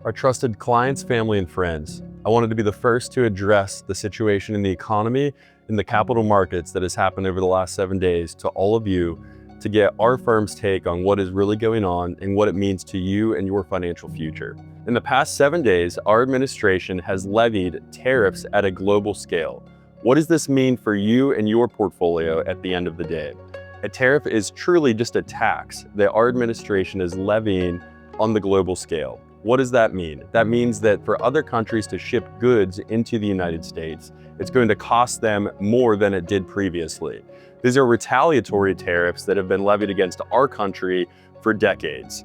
Our trusted clients, family, and friends, I wanted to be the first to address the situation in the economy and the capital markets that has happened over the last 7 days to all of you to get our firm's take on what is really going on and what it means to you and your financial future. In the past 7 days, our administration has levied tariffs at a global scale. What does this mean for you and your portfolio at the end of the day? A tariff is truly just a tax that our administration is levying on the global scale. What does that mean? That means that for other countries to ship goods into the United States, it's going to cost them more than it did previously. These are retaliatory tariffs that have been levied against our country for decades.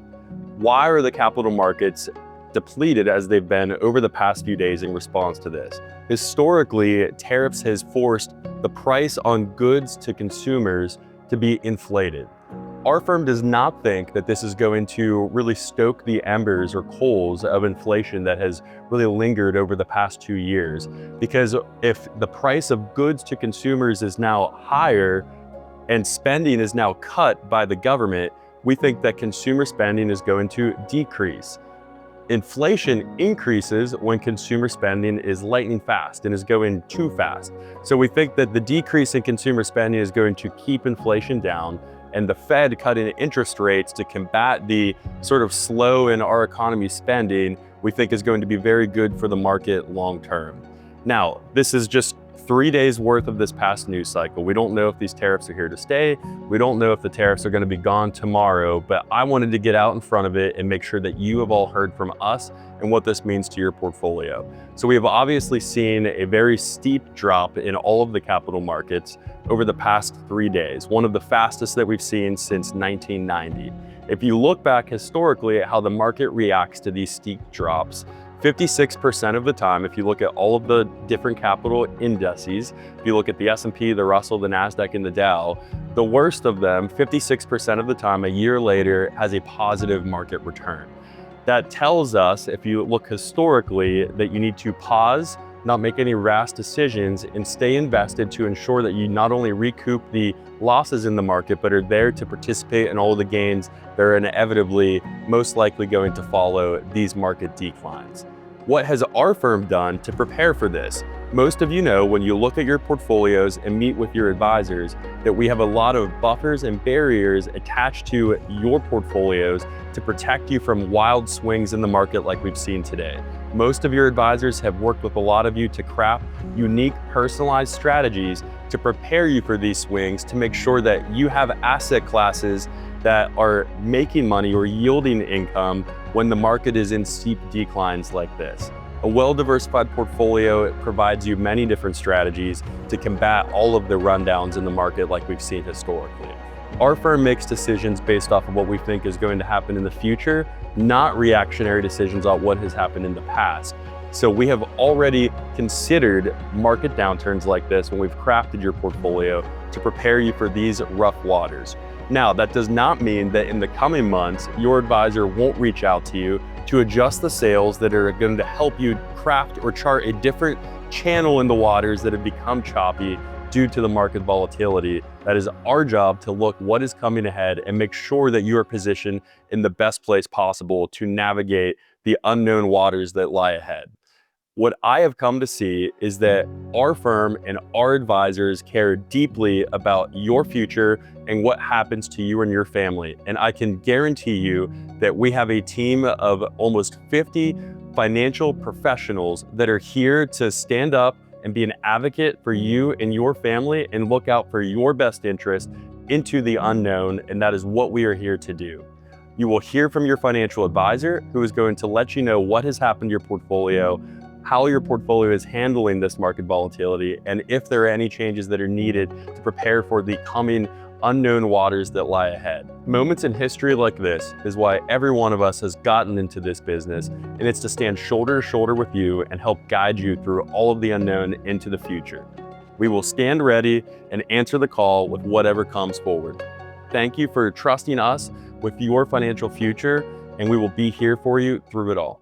Why are the capital markets depleted as they've been over the past few days in response to this? Historically, tariffs has forced the price on goods to consumers to be inflated. Our firm does not think that this is going to really stoke the embers or coals of inflation that has really lingered over the past 2 years. Because if the price of goods to consumers is now higher and spending is now cut by the government, we think that consumer spending is going to decrease. Inflation increases when consumer spending is lightning fast and is going too fast. So we think that the decrease in consumer spending is going to keep inflation down, and the Fed cutting interest rates to combat the sort of slow in our economy spending, we think is going to be very good for the market long term. Now, this is just 3 days worth of this past news cycle. We don't know if these tariffs are here to stay. We don't know if the tariffs are going to be gone tomorrow, but I wanted to get out in front of it and make sure that you have all heard from us and what this means to your portfolio. So we have obviously seen a very steep drop in all of the capital markets over the past 3 days, one of the fastest that we've seen since 1990. If you look back historically at how the market reacts to these steep drops, 56% of the time, if you look at all of the different capital indices, if you look at the S&P, the Russell, the NASDAQ, and the Dow, the worst of them, 56% of the time, a year later, has a positive market return. That tells us, if you look historically, that you need to pause, not make any rash decisions, and stay invested to ensure that you not only recoup the losses in the market, but are there to participate in all of the gains that are inevitably most likely going to follow these market declines. What has our firm done to prepare for this? Most of you know, when you look at your portfolios and meet with your advisors, that we have a lot of buffers and barriers attached to your portfolios to protect you from wild swings in the market like we've seen today. Most of your advisors have worked with a lot of you to craft unique, personalized strategies to prepare you for these swings, to make sure that you have asset classes that are making money or yielding income when the market is in steep declines like this. A well-diversified portfolio provides you many different strategies to combat all of the rundowns in the market like we've seen historically. Our firm makes decisions based off of what we think is going to happen in the future, not reactionary decisions on what has happened in the past. So we have already considered market downturns like this when we've crafted your portfolio to prepare you for these rough waters. Now, that does not mean that in the coming months, your advisor won't reach out to you to adjust the sails that are going to help you craft or chart a different channel in the waters that have become choppy due to the market volatility. That is our job, to look what is coming ahead and make sure that you are positioned in the best place possible to navigate the unknown waters that lie ahead. What I have come to see is that our firm and our advisors care deeply about your future and what happens to you and your family. And I can guarantee you that we have a team of almost 50 financial professionals that are here to stand up and be an advocate for you and your family and look out for your best interest into the unknown. And that is what we are here to do. You will hear from your financial advisor, who is going to let you know what has happened to your portfolio, how your portfolio is handling this market volatility, and if there are any changes that are needed to prepare for the coming unknown waters that lie ahead. Moments in history like this is why every one of us has gotten into this business, and it's to stand shoulder to shoulder with you and help guide you through all of the unknown into the future. We will stand ready and answer the call with whatever comes forward. Thank you for trusting us with your financial future, and we will be here for you through it all.